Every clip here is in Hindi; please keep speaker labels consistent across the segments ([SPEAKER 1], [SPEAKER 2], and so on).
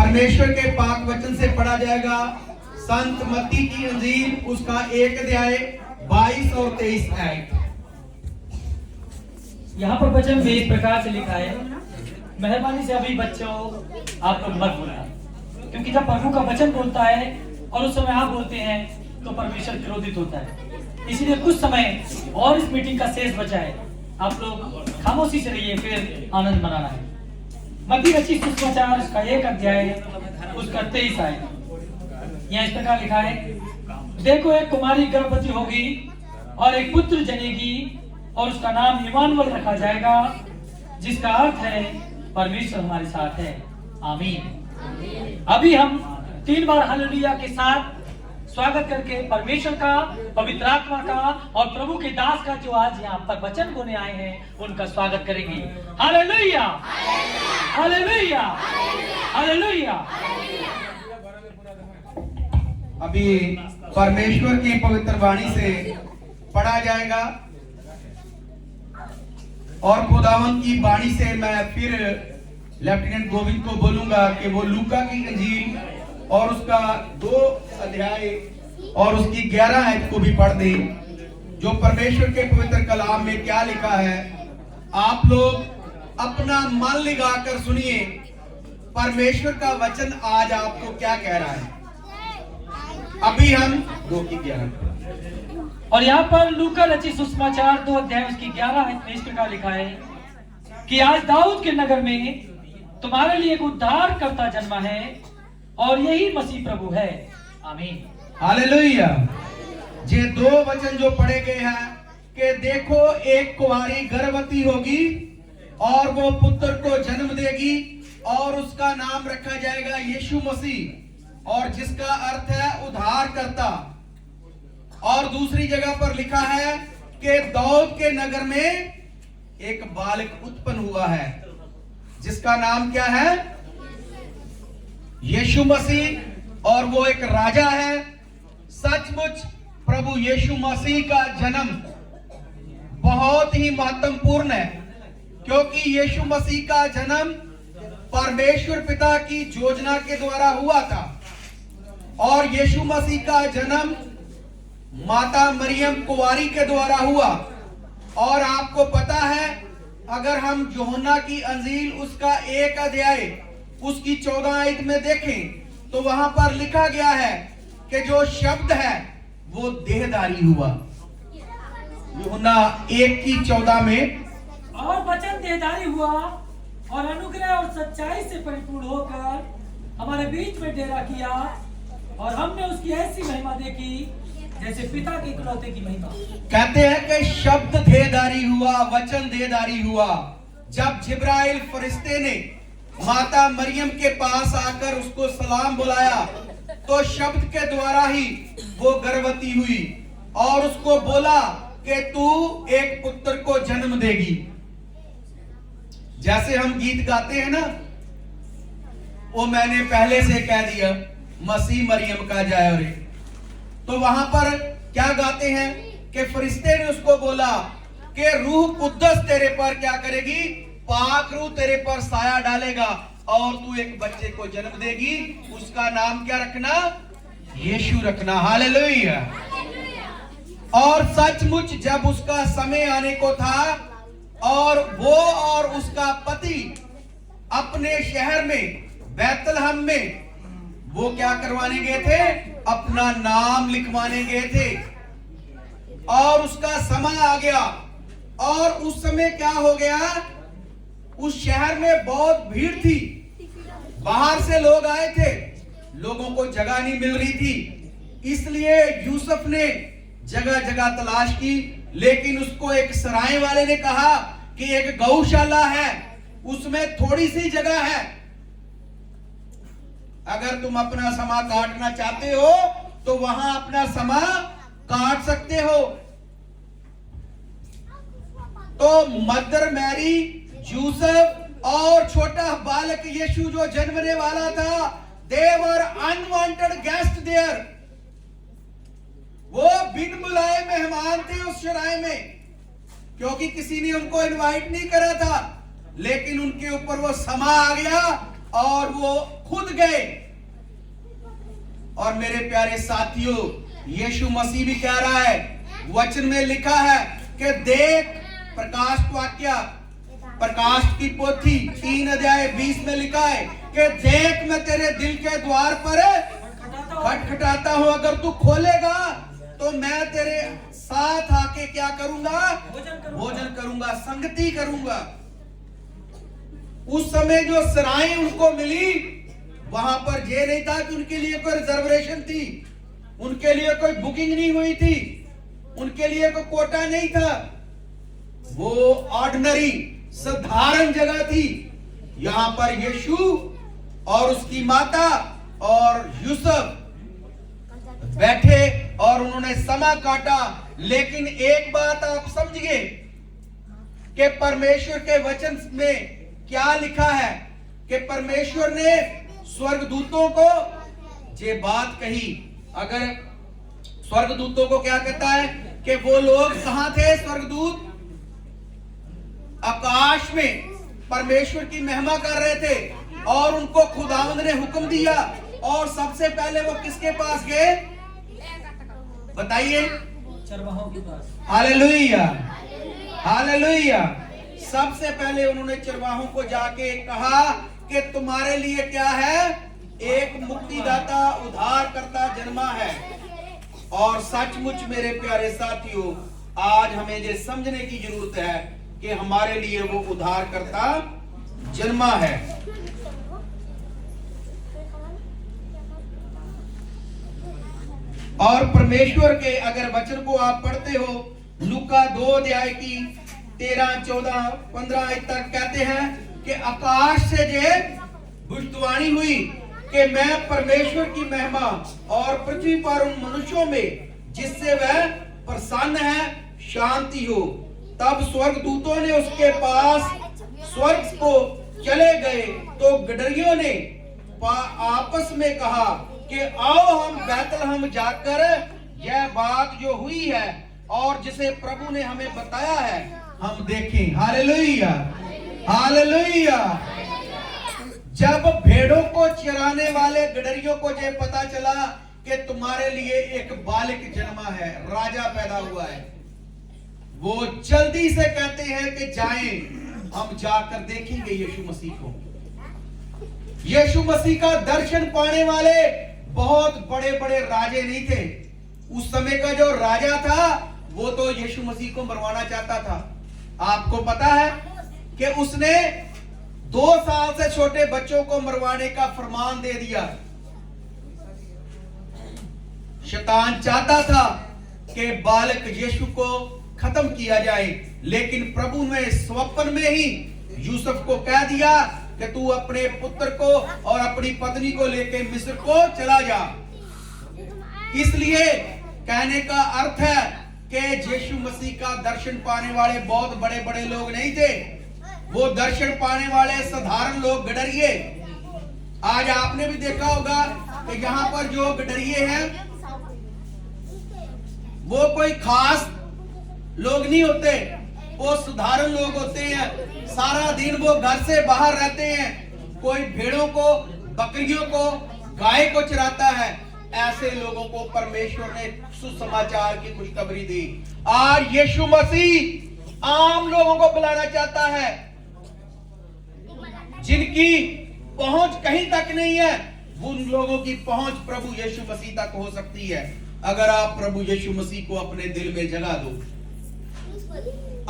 [SPEAKER 1] परमेश्वर के पाक वचन से पढ़ा जाएगा संत मत्ती की इंजील उसका 1 अध्याय 22 और 23 आयत।
[SPEAKER 2] यहाँ पर वचन में इस प्रकार से लिखा है, मेहरबानी से अभी बच्चों आप लोग मत बोलना, क्योंकि जब प्रभु का वचन बोलता है और उस समय आप बोलते हैं तो परमेश्वर क्रोधित होता है। इसीलिए कुछ समय और इस मीटिंग का शेष बचा है, आप लोग खामोशी से रहिए, फिर आनंद मनाना है। मत्ती रचित सुसमाचार उसका 1 अध्याय उसका 23 आयत। यहाँ इस प्रकार लिखा है, देखो एक कुमारी गर्भवती होगी और एक पुत्र जनेगी और उसका नाम इमानुएल रखा जाएगा, जिसका अर्थ है परमेश्वर हमारे साथ है। आमीन। अभी हम 3 बार हालेलुया के साथ स्वागत करके परमेश्वर का, पवित्र आत्मा का और प्रभु के दास का जो आज यहाँ पर वचन बोने आए हैं उनका स्वागत करेंगे। Hallelujah, hallelujah, hallelujah.
[SPEAKER 1] अभी परमेश्वर की पवित्र वाणी से पढ़ा जाएगा और खुदावंत की वाणी से मैं फिर लेफ्टिनेंट गोविंद को बोलूंगा कि वो लूका की इंजील और उसका 2 अध्याय और उसकी 11 आयत को भी पढ़ दे, जो परमेश्वर के पवित्र कलाम में क्या लिखा है। आप लोग अपना मन लगाकर सुनिए, परमेश्वर का वचन आज आपको क्या कह रहा है। अभी हम 2 की 11
[SPEAKER 2] और यहाँ पर लूका रचित सुसमाचार 2 अध्याय उसकी 11 आयत में इस प्रकार लिखा है कि आज दाऊद के नगर में तुम्हारे लिए एक उद्धारकर्ता जन्मा है और यही मसीह प्रभु है। आमीन।
[SPEAKER 1] हालेलुया। ये 2 वचन जो पढ़े गए हैं कि देखो एक कुंवारी गर्भवती होगी और वो पुत्र को जन्म देगी और उसका नाम रखा जाएगा यीशु मसीह, और जिसका अर्थ है उद्धारकर्ता। और दूसरी जगह पर लिखा है कि दाऊद के नगर में एक बालक उत्पन्न हुआ है, जिसका नाम क्या है? यीशु मसीह, और वो एक राजा है। सचमुच प्रभु यीशु मसीह का जन्म बहुत ही महत्वपूर्ण है, क्योंकि यीशु मसीह का जन्म परमेश्वर पिता की योजना के द्वारा हुआ था, और यीशु मसीह का जन्म माता मरियम कुंवारी के द्वारा हुआ। और आपको पता है, अगर हम यूहन्ना की अंजील उसका 1 अध्याय उसकी 14 आयत में देखें तो वहां पर लिखा गया है कि जो शब्द है वो देहधारी हुआ। यूहन्ना 1 की 14 में,
[SPEAKER 2] और वचन देहधारी हुआ और अनुग्रह और सच्चाई से परिपूर्ण होकर हमारे बीच में डेरा किया, और हमने उसकी ऐसी महिमा देखी जैसे पिता के इकलौते की महिमा।
[SPEAKER 1] कहते हैं कि शब्द देहधारी हुआ, वचन देहधारी हुआ। जब जिब्राइल फरिश्ते ने माता मरियम के पास आकर उसको सलाम बुलाया तो शब्द के द्वारा ही वो गर्भवती हुई और उसको बोला कि तू एक पुत्र को जन्म देगी। जैसे हम गीत गाते हैं ना, वो मैंने पहले से कह दिया मसीह मरियम का जाए रे, तो वहां पर क्या गाते हैं कि फरिश्ते ने उसको बोला कि रूह कुद्दस तेरे पर क्या करेगी? पाक रूह तेरे पर साया डालेगा और तू एक बच्चे को जन्म देगी, उसका नाम क्या रखना? यीशु रखना। हालेलुया। और सचमुच जब उसका समय आने को था और वो और उसका पति अपने शहर में बैतलहम में वो क्या करवाने गए थे? अपना नाम लिखवाने गए थे। और उसका समय आ गया, और उस समय क्या हो गया? उस शहर में बहुत भीड़ थी, बाहर से लोग आए थे, लोगों को जगह नहीं मिल रही थी, इसलिए यूसुफ ने जगह जगह तलाश की, लेकिन उसको एक सराय वाले ने कहा कि एक गौशाला है, उसमें थोड़ी सी जगह है, अगर तुम अपना समय काटना चाहते हो तो वहां अपना समय काट सकते हो। तो मदर मैरी, यूसुफ और छोटा बालक यीशु जो जन्मने वाला था, दे वर अनवांटेड गेस्ट देयर। वो बिन बुलाए मेहमान थे उस सराय में, क्योंकि किसी ने उनको इनवाइट नहीं करा था, लेकिन उनके ऊपर वो समा आ गया और वो खुद गए। और मेरे प्यारे साथियों, यीशु मसीह भी कह रहा है, वचन में लिखा है कि देख, प्रकाश वाक्य, प्रकाश की पोथी 3 अध्याय 20 में लिखा है कि देख, मैं तेरे दिल के द्वार पर खटखटाता हूं, अगर तू खोलेगा तो मैं तेरे साथ आके क्या करूंगा? भोजन करूंगा, संगति करूंगा। उस समय जो सराय उनको मिली, वहां पर ये नहीं था कि उनके लिए कोई रिजर्वेशन थी, उनके लिए कोई बुकिंग नहीं हुई थी, उनके लिए कोई कोटा नहीं था। वो ऑर्डिनरी साधारण जगह थी। यहां पर यीशु और उसकी माता और यूसुफ बैठे और उन्होंने समा काटा। लेकिन एक बात आप समझिए कि परमेश्वर के वचन में क्या लिखा है कि परमेश्वर ने स्वर्गदूतों को ये बात कही। अगर स्वर्गदूतों को क्या कहता है कि वो लोग कहां थे? स्वर्गदूत आकाश में परमेश्वर की महिमा कर रहे थे और उनको खुदावंद ने हुक्म दिया। और सबसे पहले वो किसके पास गए? बताइए।
[SPEAKER 2] चरवाहों के पास।
[SPEAKER 1] Hallelujah, hallelujah. सबसे पहले उन्होंने चरवाहों को जाके कहा कि तुम्हारे लिए क्या है? एक मुक्तिदाता, उद्धारकर्ता जन्मा है। और सचमुच मेरे प्यारे साथियों, आज हमें ये समझने की जरूरत है कि हमारे लिए वो उद्धारकर्ता जन्मा है। और परमेश्वर के अगर वचन को आप पढ़ते हो, लूका 2 अध्याय की 13, 14, 15 तक कहते हैं कि आकाश से जे भविष्यवाणी हुई कि मैं परमेश्वर की महिमा और पृथ्वी पर उन मनुष्यों में जिससे वह प्रसन्न है शांति हो। तब स्वर्गदूतों ने उसके पास स्वर्ग को चले गए तो गडरियों ने आपस में कहा कि आओ हम बैतलहम जाकर यह बात जो हुई है और जिसे प्रभु ने हमें बताया है हम देखें। Hallelujah, hallelujah. जब भेड़ों को चराने वाले गडरियों को ये पता चला कि तुम्हारे लिए एक बालक जन्मा है, राजा पैदा हुआ है, वो जल्दी से कहते हैं कि जाएं, हम जाकर देखेंगे यीशु मसीह को। यीशु मसीह का दर्शन पाने वाले बहुत बड़े बड़े राजे नहीं थे। उस समय का जो राजा था वो तो यीशु मसीह को मरवाना चाहता था। आपको पता है कि उसने 2 साल से छोटे बच्चों को मरवाने का फरमान दे दिया। शैतान चाहता था कि बालक यीशु को खत्म किया जाए, लेकिन प्रभु ने स्वप्न में ही यूसुफ को कह दिया कि तू अपने पुत्र को और अपनी पत्नी को लेकर मिस्र को चला जा। इसलिए कहने का अर्थ है कि यीशु मसीह का दर्शन पाने वाले बहुत बड़े बड़े लोग नहीं थे, वो दर्शन पाने वाले साधारण लोग गडरिए। आज आपने भी देखा होगा कि यहाँ पर जो गडरिए हैं वो कोई खास लोग नहीं होते, वो साधारण लोग होते हैं। सारा दिन वो घर से बाहर रहते हैं, कोई भेड़ों को, बकरियों को, गाय को चराता है। ऐसे लोगों को परमेश्वर ने सुसमाचार की खुशखबरी दी। आज यीशु मसीह आम लोगों को बुलाना चाहता है, जिनकी पहुंच कहीं तक नहीं है, उन लोगों की पहुंच प्रभु यीशु मसीह तक हो सकती है अगर आप प्रभु यीशु मसीह को अपने दिल में जगा दो।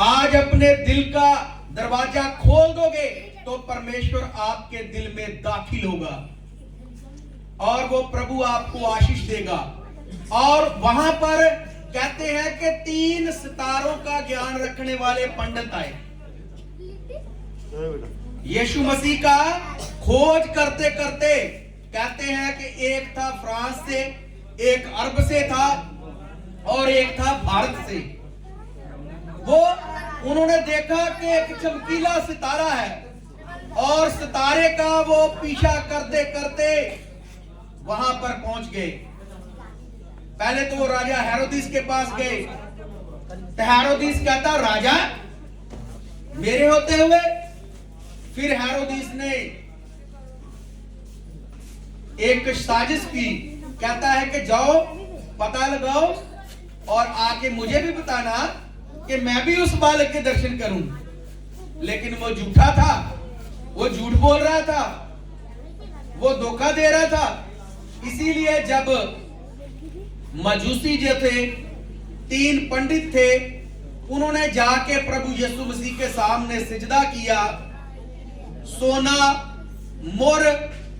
[SPEAKER 1] आज अपने दिल का दरवाजा खोल दोगे तो परमेश्वर आपके दिल में दाखिल होगा और वो प्रभु आपको आशीष देगा। और वहां पर कहते हैं कि 3 सितारों का ज्ञान रखने वाले पंडित आए, यीशु मसीह का खोज करते करते। कहते हैं कि एक था फ्रांस से, एक अरब से था और एक था भारत से। वो उन्होंने देखा कि एक चमकीला सितारा है और सितारे का वो पीछा करते करते वहां पर पहुंच गए। पहले तो वो राजा हेरोदिस के पास गए, तो हेरोदिस कहता राजा मेरे होते हुए। फिर हेरोदिस ने एक साजिश की, कहता है कि जाओ पता लगाओ और आके मुझे भी बताना कि मैं भी उस बालक के दर्शन करूं। लेकिन वो झूठा था, वो झूठ बोल रहा था, वो धोखा दे रहा था। इसीलिए जब मजूसी जो थे, 3 पंडित थे, उन्होंने जाके प्रभु यीशु मसीह के सामने सिजदा किया। सोना, मुर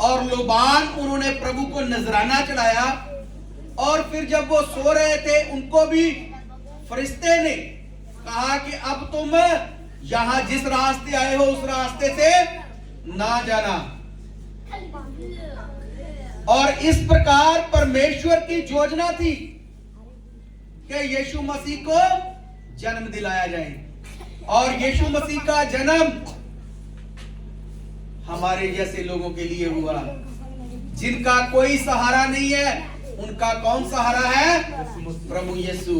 [SPEAKER 1] और लोबान उन्होंने प्रभु को नजराना चढ़ाया। और फिर जब वो सो रहे थे, उनको भी फरिश्ते ने कहा कि अब तुम यहां जिस रास्ते आए हो उस रास्ते से ना जाना। और इस प्रकार परमेश्वर की योजना थी कि यीशु मसीह को जन्म दिलाया जाए। और यीशु मसीह का जन्म हमारे जैसे लोगों के लिए हुआ, जिनका कोई सहारा नहीं है। उनका कौन सहारा है? प्रभु यीशु।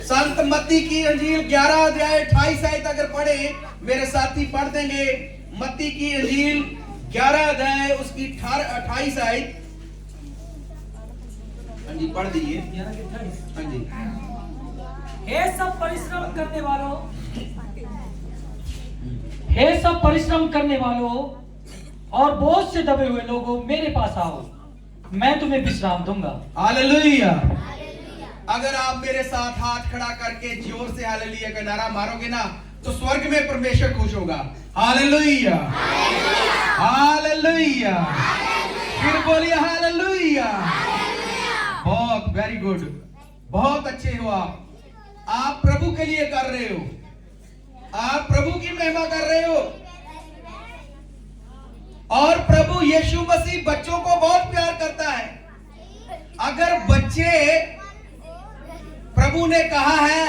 [SPEAKER 1] संत मत्ती की इंजील 11 अध्याय 28 आयत अगर पढ़े, मेरे साथी पढ़ देंगे। मत्ती की इंजील 11 अध्याय उसकी 28 आयत। हाँ जी, पढ़ दीजिए। हाँ जी।
[SPEAKER 2] हे सब परिश्रम करने वालों और बोझ से दबे हुए लोगों, मेरे पास आओ, मैं तुम्हें विश्राम दूंगा।
[SPEAKER 1] हालेलुया। अगर आप मेरे साथ हाथ खड़ा करके जोर से हालेलुया का नारा मारोगे ना, तो स्वर्ग में परमेश्वर खुश होगा। Hallelujah, hallelujah. फिर बोलिए हालेलुया। बहुत वेरी गुड, बहुत अच्छे हो आप प्रभु के लिए कर रहे हो, आप प्रभु की महिमा कर रहे हो। और प्रभु यीशु मसीह बच्चों को बहुत प्यार करता है। अगर बच्चे, प्रभु ने कहा है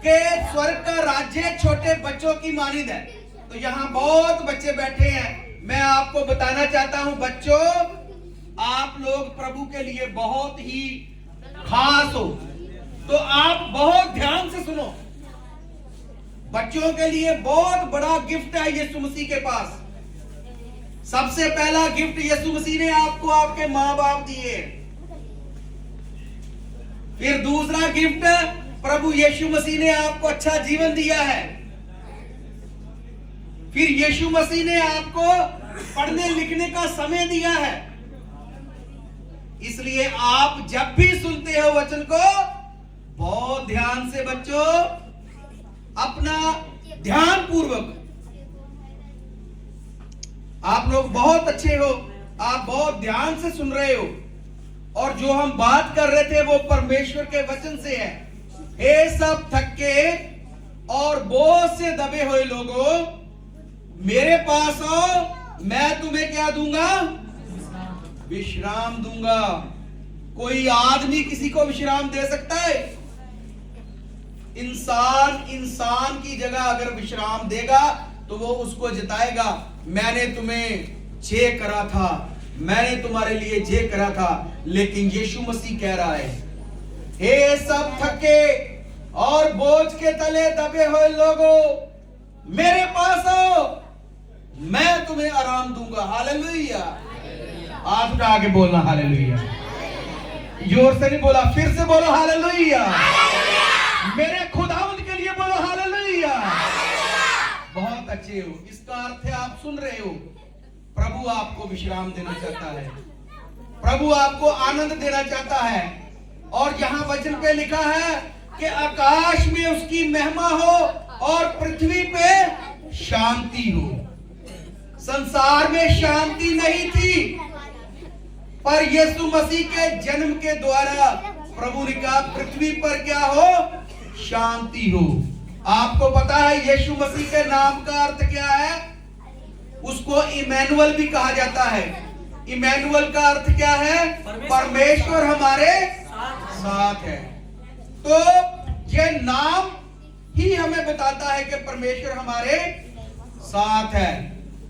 [SPEAKER 1] कि स्वर्ग का राज्य छोटे बच्चों की मानिंद है, तो यहां बहुत बच्चे बैठे हैं। मैं आपको बताना चाहता हूं बच्चों, आप लोग प्रभु के लिए बहुत ही खास हो, तो आप बहुत ध्यान से सुनो। बच्चों के लिए बहुत बड़ा गिफ्ट है यीशु मसीह के पास। सबसे पहला गिफ्ट यीशु मसीह ने आपको आपके मां बाप दिए। फिर दूसरा गिफ्ट प्रभु यीशु मसीह ने आपको अच्छा जीवन दिया है। फिर यीशु मसीह ने आपको पढ़ने लिखने का समय दिया है। इसलिए आप जब भी सुनते हो वचन को, बहुत ध्यान से बच्चों, अपना ध्यान पूर्वक। आप लोग बहुत अच्छे हो, आप बहुत ध्यान से सुन रहे हो। और जो हम बात कर रहे थे वो परमेश्वर के वचन से है। हे सब थके और बोझ से दबे हुए लोगों, मेरे पास आओ, मैं तुम्हें क्या दूंगा? विश्राम दूंगा। कोई आदमी किसी को विश्राम दे सकता है? इंसान की जगह अगर विश्राम देगा तो वो उसको जिताएगा। मैंने तुम्हें जे करा था, मैंने तुम्हारे लिए जे करा था। लेकिन यीशु मसीह कह रहा है, हे सब थके और बोझ के तले दबे हुए लोगों, मेरे पास आओ, मैं तुम्हें आराम दूंगा। हालेलुया। हाथ उठा के बोलना हालेलुया। जोर से नहीं बोला, फिर से बोलो हालेलुया। मेरे खुदावंद के लिए बोलो हालेलुया। बहुत अच्छे हो। इसका अर्थ है आप सुन रहे हो, प्रभु आपको विश्राम देना चाहता है, प्रभु आपको आनंद देना चाहता है। और यहां वचन पे लिखा है कि आकाश में उसकी महिमा हो और पृथ्वी पे शांति हो। संसार में शांति नहीं थी, पर यीशु मसीह के जन्म के द्वारा प्रभु ने कहा पृथ्वी पर क्या हो? शांति हो। आपको पता है यीशु मसीह के नाम का अर्थ क्या है? उसको इमैनुअल भी कहा जाता है। इमैनुअल का अर्थ क्या है? परमेश्वर हमारे साथ है। तो ये नाम ही हमें बताता है कि परमेश्वर हमारे साथ है।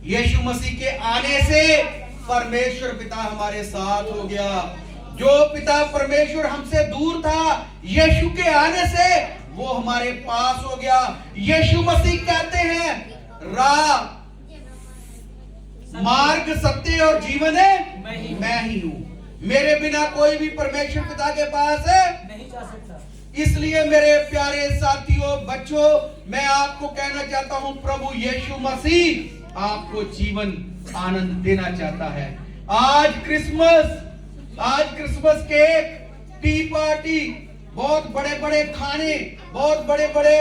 [SPEAKER 1] यीशु मसीह के आने से परमेश्वर पिता हमारे साथ हो गया। जो पिता परमेश्वर हमसे दूर था, यीशु के आने से वो हमारे पास हो गया। यीशु मसीह कहते हैं, राह, मार्ग, सत्य और जीवन है मैं ही हूं। मेरे बिना कोई भी परमेश्वर पिता के पास
[SPEAKER 2] नहीं जा सकता।
[SPEAKER 1] इसलिए मेरे प्यारे साथियों, बच्चों, मैं आपको कहना चाहता हूं, प्रभु यीशु मसीह आपको जीवन आनंद देना चाहता है। आज क्रिसमस केक, टी पार्टी, बहुत बड़े बड़े खाने, बहुत बड़े बड़े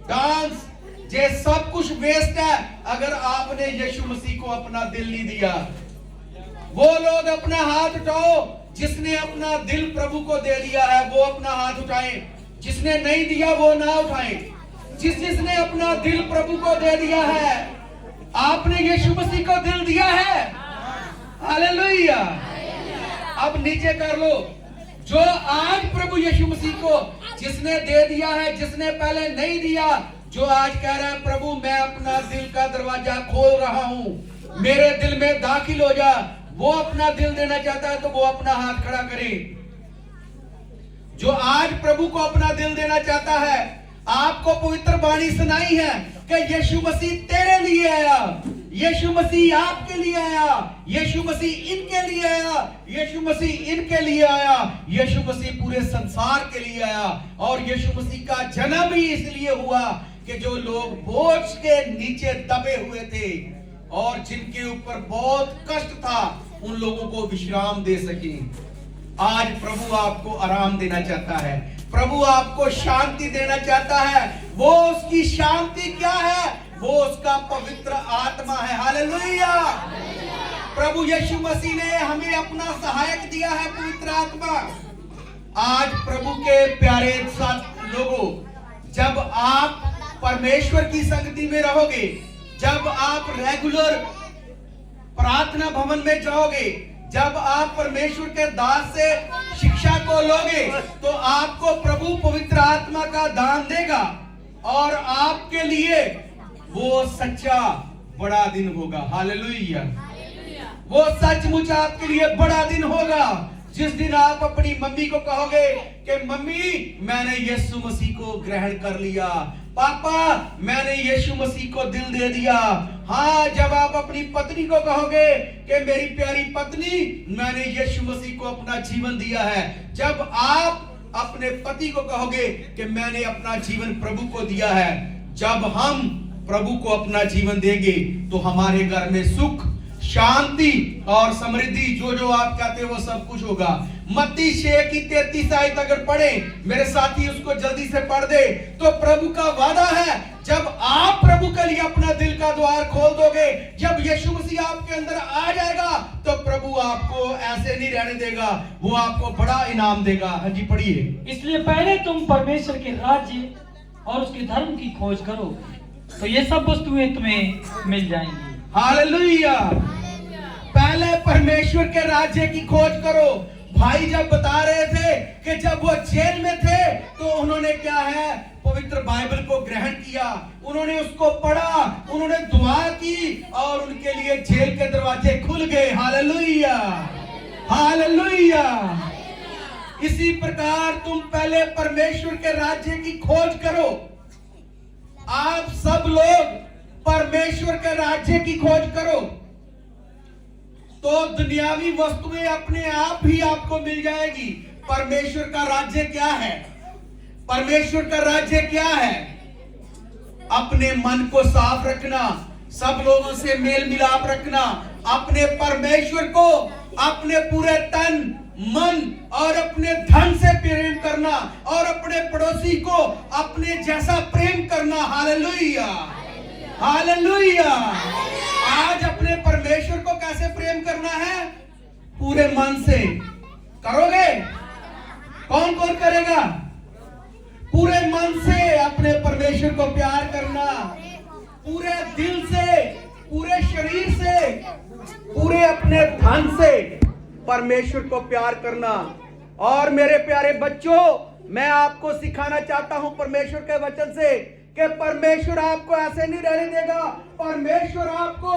[SPEAKER 1] डांस, ये सब कुछ वेस्ट है अगर आपने यीशु मसीह को अपना दिल नहीं दिया। वो लोग अपना हाथ उठाओ जिसने अपना दिल प्रभु को दे दिया है, वो अपना हाथ उठाएं। जिसने नहीं दिया वो ना उठाएं। जिसने अपना दिल प्रभु को दे दिया है, आपने यीशु मसीह को दिल दिया है। हालेलुया। अब नीचे कर लो, जो आज प्रभु यीशु मसीह को जिसने दे दिया है, जिसने पहले नहीं दिया, जो आज कह रहा है प्रभु मैं अपना दिल का दरवाजा खोल रहा हूं, मेरे दिल में दाखिल हो जा, वो अपना दिल देना चाहता है तो वो अपना हाथ खड़ा करे। जो आज प्रभु को अपना दिल देना चाहता है, आपको पवित्र वाणी सुनाई है कि यीशु मसीह तेरे लिए आया, यीशु मसीह आपके लिए आया, यीशु मसीह इनके लिए आया, यीशु मसीह इनके लिए आया, यीशु मसीह पूरे संसार के लिए आया। और यीशु मसीह का जन्म ही इसलिए हुआ कि जो लोग बोझ के नीचे दबे हुए थे और जिनके ऊपर बहुत कष्ट था, उन लोगों को विश्राम दे सके। आज प्रभु आपको आराम देना चाहता है, प्रभु आपको शांति देना चाहता है। वो उसकी शांति क्या है? वो उसका पवित्र आत्मा है। हालेलुया। प्रभु यीशु मसीह ने हमें अपना सहायक दिया है, पवित्र आत्मा। आज प्रभु के प्यारे साथ लोगों, जब आप परमेश्वर की संगति में रहोगे, जब आप रेगुलर प्रार्थना भवन में जाओगे, जब आप परमेश्वर के दास से शिक्षा को लोगे, तो आपको प्रभु पवित्र आत्मा का दान देगा और आपके लिए वो सच्चा बड़ा दिन होगा। हालेलुया। वो सचमुच आपके लिए बड़ा दिन होगा, जिस दिन आप अपनी मम्मी को कहोगे कि मम्मी मैंने यीशु मसीह को ग्रहण कर लिया, पापा मैंने यीशु मसीह को दिल दे दिया। हाँ, जब आप अपनी पत्नी को कहोगे कि मेरी प्यारी पत्नी मैंने यीशु मसीह को अपना जीवन दिया है, जब आप अपने पति को कहोगे कि मैंने अपना जीवन प्रभु को दिया है, जब हम प्रभु को अपना जीवन देंगे तो हमारे घर में सुख, शांति और समृद्धि, जो जो आप कहते हो वो सब कुछ होगा। मत्ती 6:33 अगर पढ़े, मेरे साथी उसको जल्दी से पढ़ दे, तो प्रभु का वादा है, जब आप प्रभु के लिए अपना दिल का द्वार खोल दोगे, जब यीशु मसीह आपके अंदर आ जाएगा, तो प्रभु आपको ऐसे नहीं रहने देगा, वो आपको बड़ा इनाम देगा। हाँ जी, पढ़िए।
[SPEAKER 2] इसलिए पहले तुम परमेश्वर के राज्य और उसके धर्म की खोज करो, तो ये सब वस्तुएं तुम्हें मिल जाएंगी।
[SPEAKER 1] हालेलुया। पहले परमेश्वर के राज्य की खोज करो। भाई जब बता रहे थे कि जब वो जेल में थे तो उन्होंने क्या है, पवित्र बाइबल को ग्रहण किया, उन्होंने उसको पढ़ा, उन्होंने दुआ की और उनके लिए जेल के दरवाजे खुल गए। हालेलुया। हालेलुया। इसी प्रकार तुम पहले परमेश्वर के राज्य की खोज करो। आप सब लोग परमेश्वर के राज्य की खोज करो तो दुनियावी वस्तुएं अपने आप ही आपको मिल जाएगी। परमेश्वर का राज्य क्या है? परमेश्वर का राज्य क्या है? अपने मन को साफ रखना, सब लोगों से मेल मिलाप रखना, अपने परमेश्वर को अपने पूरे तन, मन और अपने धन से प्रेम करना और अपने पड़ोसी को अपने जैसा प्रेम करना। हालेलुया। हालेलुया। आज अपने परमेश्वर को कैसे प्रेम करना है? पूरे मन से करोगे? कौन कौन करेगा? पूरे मन से अपने परमेश्वर को प्यार करना, पूरे दिल से, पूरे शरीर से, पूरे अपने धन से परमेश्वर को प्यार करना। और मेरे प्यारे बच्चों, मैं आपको सिखाना चाहता हूं परमेश्वर के वचन से कि परमेश्वर आपको ऐसे नहीं रहने देगा। परमेश्वर आपको